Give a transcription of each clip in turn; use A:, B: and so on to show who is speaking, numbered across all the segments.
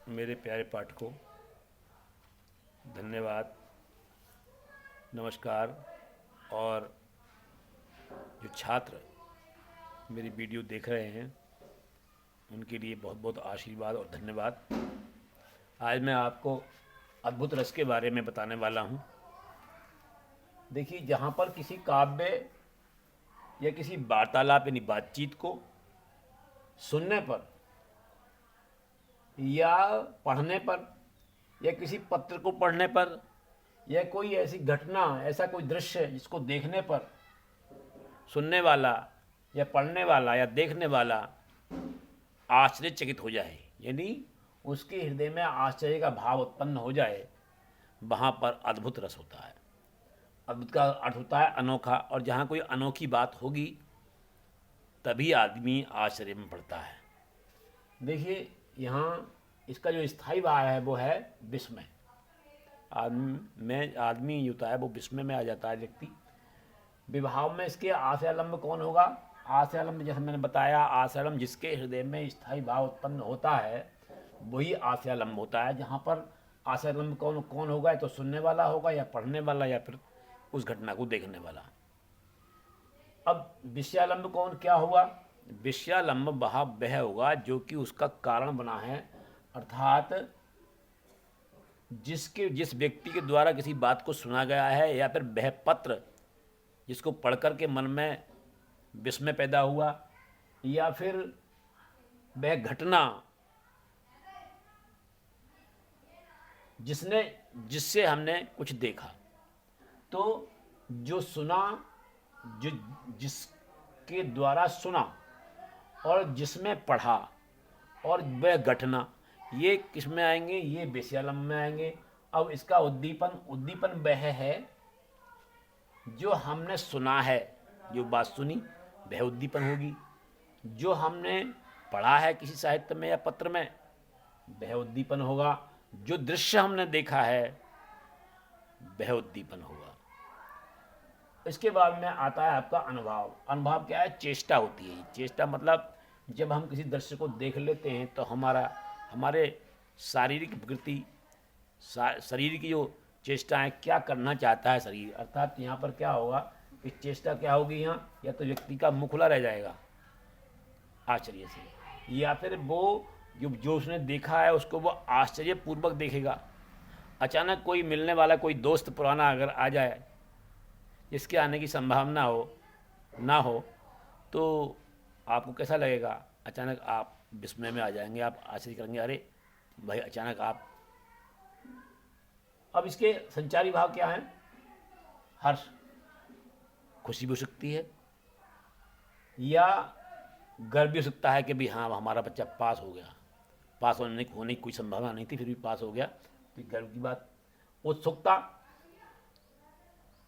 A: मेरे प्यारे पाठकों, धन्यवाद, नमस्कार। और जो छात्र मेरी वीडियो देख रहे हैं उनके लिए बहुत बहुत आशीर्वाद और धन्यवाद। आज मैं आपको अद्भुत रस के बारे में बताने वाला हूँ। देखिए, जहाँ पर किसी काव्य या किसी वार्तालाप यानी बातचीत को सुनने पर या पढ़ने पर या किसी पत्र को पढ़ने पर या कोई ऐसी घटना, ऐसा कोई दृश्य जिसको देखने पर सुनने वाला या पढ़ने वाला या देखने वाला आश्चर्यचकित हो जाए, यानी उसके हृदय में आश्चर्य का भाव उत्पन्न हो जाए, वहाँ पर अद्भुत रस होता है। अद्भुत का अर्थ होता है अनोखा, और जहाँ कोई अनोखी बात होगी तभी आदमी आश्चर्य में पड़ता है। देखिए, यहाँ इसका जो स्थायी भाव है वो है विस्मय। आदमी होता है वो विस्मय में आ जाता है व्यक्ति। विभाव में इसके आश्रयालंब कौन होगा? आश्रयालंब, जैसे मैंने बताया, आश्रयालंब जिसके हृदय में स्थायी भाव उत्पन्न होता है वही आश्रयालंब होता है। जहाँ पर आश्रयालंब कौन कौन होगा? या तो सुनने वाला होगा या पढ़ने वाला या फिर उस घटना को देखने वाला। अब विषयालंब कौन क्या हुआ? विषयालंब वह होगा जो कि उसका कारण बना है, अर्थात जिस व्यक्ति के द्वारा किसी बात को सुना गया है या फिर वह पत्र जिसको पढ़कर के मन में विस्मय पैदा हुआ, या फिर वह घटना जिससे हमने कुछ देखा। तो जो सुना, जो जिसके द्वारा सुना और जिसमें पढ़ा और वह घटना, ये किस में आएंगे? ये विषयालंब में आएंगे। अब इसका उद्दीपन वह है जो हमने सुना है, जो बात सुनी वह उद्दीपन होगी। जो हमने पढ़ा है किसी साहित्य में या पत्र में वह उद्दीपन होगा। जो दृश्य हमने देखा है वह उद्दीपन होगा। इसके बाद में आता है आपका अनुभव। अनुभव क्या है? चेष्टा होती है। चेष्टा मतलब जब हम किसी दृश्य को देख लेते हैं तो हमारे शारीरिक प्रकृति, शरीर की जो चेष्टाएं, क्या करना चाहता है शरीर, अर्थात यहाँ पर क्या होगा कि चेष्टा क्या होगी यहाँ? या तो व्यक्ति का मुंह खुला रह जाएगा आश्चर्य से, या फिर वो जो उसने देखा है उसको वो आश्चर्यपूर्वक देखेगा। अचानक कोई मिलने वाला, कोई दोस्त पुराना अगर आ जाए जिसके आने की संभावना ना हो तो आपको कैसा लगेगा? अचानक आप विस्मय में आ जाएंगे, आप आश्चर्य करेंगे, अरे भाई अचानक आप। अब इसके संचारी भाव क्या हैं? हर्ष, खुशी भी हो सकती है, या गर्व भी हो सकता है कि भी हाँ हमारा बच्चा पास हो गया। पास होने की कोई संभावना नहीं थी, फिर भी पास हो गया, तो गर्व की बात। उत्सुकता,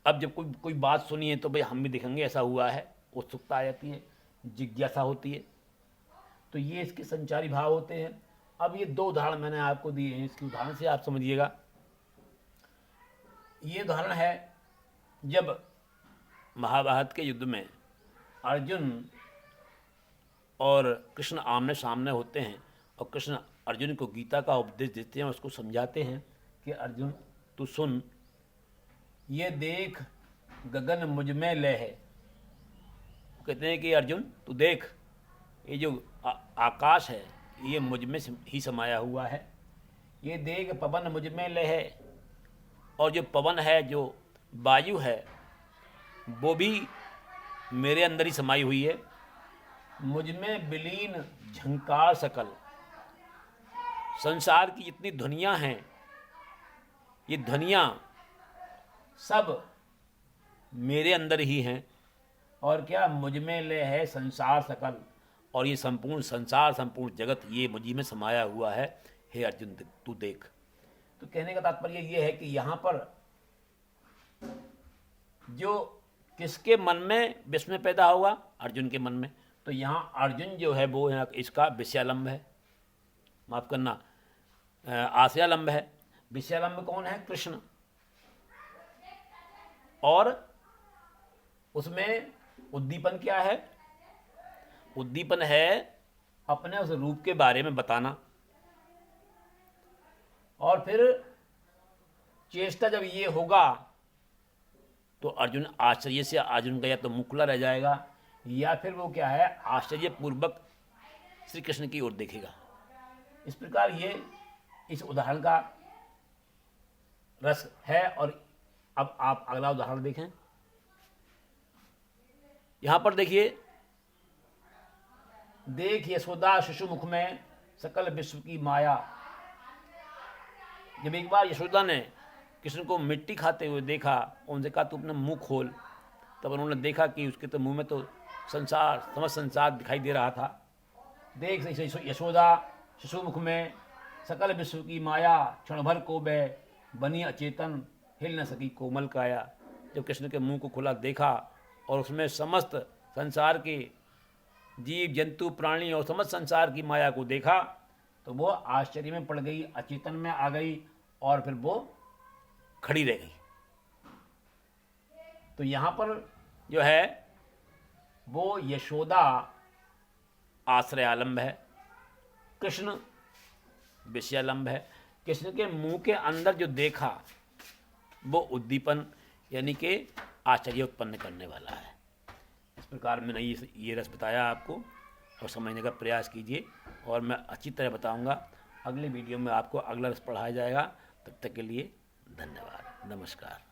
A: अब जब कोई बात सुनी है तो भाई हम भी देखेंगे, ऐसा हुआ है, उत्सुकता आ जाती है, जिज्ञासा होती है। तो ये इसके संचारी भाव होते हैं। अब ये दो उदाहरण मैंने आपको दिए हैं, इसके उदाहरण से आप समझिएगा। ये उदाहरण है जब महाभारत के युद्ध में अर्जुन और कृष्ण आमने सामने होते हैं और कृष्ण अर्जुन को गीता का उपदेश देते हैं, उसको समझाते हैं कि अर्जुन तू सुन, ये देख गगन मुझ में लय है। कहते हैं कि अर्जुन तू देख, ये जो आकाश है ये मुझ में ही समाया हुआ है। ये देख पवन मुझ में लय है, और जो पवन है, जो वायु है, वो भी मेरे अंदर ही समाई हुई है। मुझ में विलीन झंकार सकल, संसार की जितनी ध्वनियाँ हैं ये ध्वनियाँ सब मेरे अंदर ही हैं। और क्या? मुझ में ले है संसार सकल, और ये संपूर्ण संसार, संपूर्ण जगत ये मुझी में समाया हुआ है। हे अर्जुन तू देख। तो कहने का तात्पर्य ये है कि यहाँ पर जो किसके मन में विस्मय पैदा होगा? अर्जुन के मन में। तो यहाँ अर्जुन जो है वो यहाँ इसका विषयालंब है, माफ करना, आशयालंब है। विषयालंब कौन है? कृष्ण। और उसमें उद्दीपन क्या है? उद्दीपन है अपने उस रूप के बारे में बताना, और फिर चेष्टा जब ये होगा तो अर्जुन आश्चर्य से अर्जुन का या तो मुकुला रह जाएगा या फिर वो क्या है आश्चर्यपूर्वक श्री कृष्ण की ओर देखेगा। इस प्रकार ये इस उदाहरण का रस है। और अब आप अगला उदाहरण देखें। यहां पर देखिए, देख यशोदा शिशु मुख में सकल विश्व की माया। जब एक बार यशोदा ने कृष्ण को मिट्टी खाते हुए देखा, उनसे कहा तू अपना मुंह खोल, तब उन्होंने देखा कि उसके तो मुंह में तो संसार समस्त संसार दिखाई दे रहा था। देख यशोदा शिशु मुख में सकल विश्व की माया, क्षण भर को बह बनी अचेतन, हिल न सकी कोमल काया। जब कृष्ण के मुंह को खुला देखा और उसमें समस्त संसार के जीव जंतु प्राणी और समस्त संसार की माया को देखा तो वो आश्चर्य में पड़ गई, अचेतन में आ गई और फिर वो खड़ी रह गई। तो यहां पर जो है वो यशोदा आश्रयालंब है, कृष्ण विषयालंब है। कृष्ण के मुंह के अंदर जो देखा वो उद्दीपन यानी कि आश्चर्य उत्पन्न करने वाला है। इस प्रकार मैंने ये रस बताया आपको और समझने का प्रयास कीजिए और मैं अच्छी तरह बताऊंगा। अगले वीडियो में आपको अगला रस पढ़ाया जाएगा। तब तक के लिए धन्यवाद, नमस्कार।